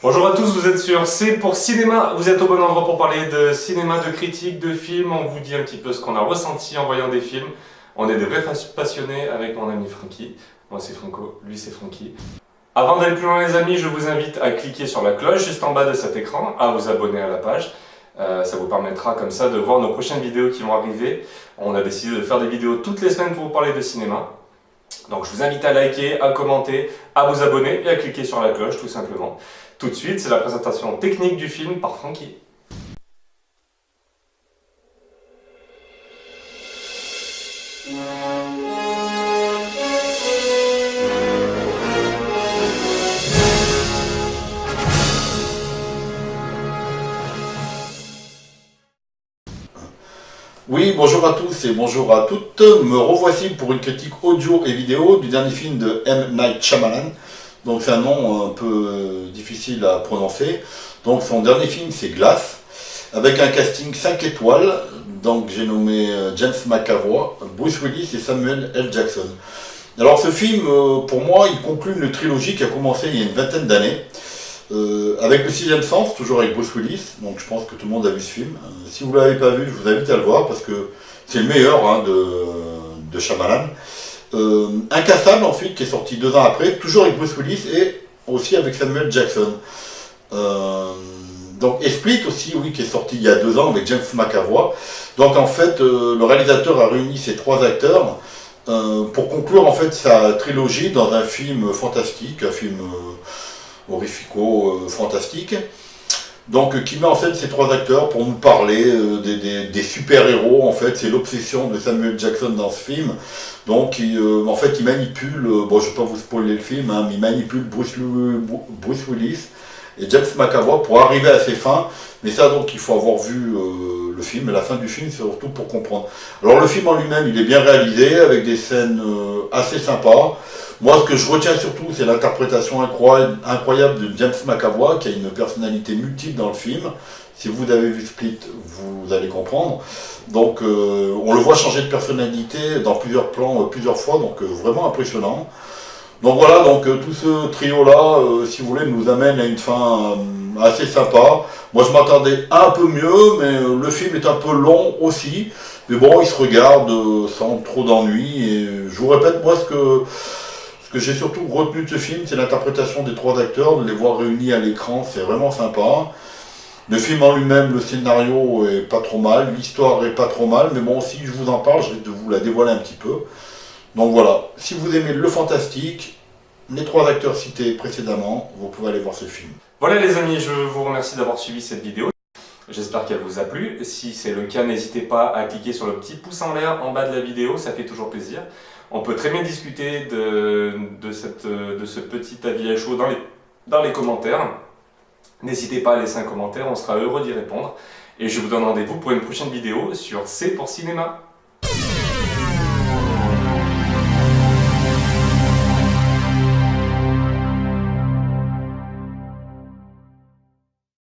Bonjour à tous, vous êtes sur C'est pour cinéma, vous êtes au bon endroit pour parler de cinéma, de critique, de films, on vous dit un petit peu ce qu'on a ressenti en voyant des films. On est des vrais passionnés avec mon ami Francky, moi c'est Franco, lui c'est Francky. Avant d'aller plus loin les amis, je vous invite à cliquer sur la cloche juste en bas de cet écran, à vous abonner à la page. Ça vous permettra comme ça de voir nos prochaines vidéos qui vont arriver. On a décidé de faire des vidéos toutes les semaines pour vous parler de cinéma. Donc je vous invite à liker, à commenter, à vous abonner et à cliquer sur la cloche tout simplement. Tout de suite, c'est la présentation technique du film par Francky. Oui, bonjour à tous et bonjour à toutes. Me revoici pour une critique audio et vidéo du dernier film de M. Night Shyamalan. Donc c'est un nom un peu difficile à prononcer. Donc son dernier film c'est Glass, avec un casting 5 étoiles. Donc j'ai nommé James McAvoy, Bruce Willis et Samuel L. Jackson. Alors ce film, pour moi, il conclut une trilogie qui a commencé il y a une vingtaine d'années. Avec le sixième sens, toujours avec Bruce Willis, donc je pense que tout le monde a vu ce film. Si vous ne l'avez pas vu, je vous invite à le voir parce que c'est le meilleur de Shyamalan. Incassable ensuite, qui est sorti 2 ans après, toujours avec Bruce Willis et aussi avec Samuel Jackson. Donc Split aussi, oui, qui est sorti il y a 2 ans avec James McAvoy. Donc en fait, le réalisateur a réuni ces 3 acteurs pour conclure en fait sa trilogie dans un film fantastique, un film horrifico-fantastique, donc qui met en fait ces 3 acteurs pour nous parler des super-héros. En fait, c'est l'obsession de Samuel Jackson dans ce film. Donc en fait, il manipule, bon je ne vais pas vous spoiler le film, hein, mais il manipule Bruce Willis et James McAvoy pour arriver à ses fins. Mais ça, donc, il faut avoir vu le film, et la fin du film, c'est surtout pour comprendre. Alors le film en lui-même, il est bien réalisé, avec des scènes assez sympas. Moi, ce que je retiens surtout, c'est l'interprétation incroyable de James McAvoy, qui a une personnalité multiple dans le film. Si vous avez vu Split, vous allez comprendre. Donc, on le voit changer de personnalité dans plusieurs plans, plusieurs fois, donc vraiment impressionnant. Donc voilà, donc tout ce trio-là, si vous voulez, nous amène à une fin assez sympa. Moi, je m'attendais un peu mieux, mais le film est un peu long aussi. Mais bon, il se regarde sans trop d'ennui. Et je vous répète, moi, ce que j'ai surtout retenu de ce film, c'est l'interprétation des 3 acteurs, de les voir réunis à l'écran, c'est vraiment sympa. Le film en lui-même, le scénario est pas trop mal, l'histoire est pas trop mal, mais bon, si je vous en parle, je vais vous la dévoiler un petit peu. Donc voilà, si vous aimez le fantastique, les 3 acteurs cités précédemment, vous pouvez aller voir ce film. Voilà les amis, je vous remercie d'avoir suivi cette vidéo. J'espère qu'elle vous a plu. Si c'est le cas, n'hésitez pas à cliquer sur le petit pouce en l'air en bas de la vidéo, ça fait toujours plaisir. On peut très bien discuter de ce petit avis à chaud dans les commentaires. N'hésitez pas à laisser un commentaire, on sera heureux d'y répondre. Et je vous donne rendez-vous pour une prochaine vidéo sur C'est pour cinéma.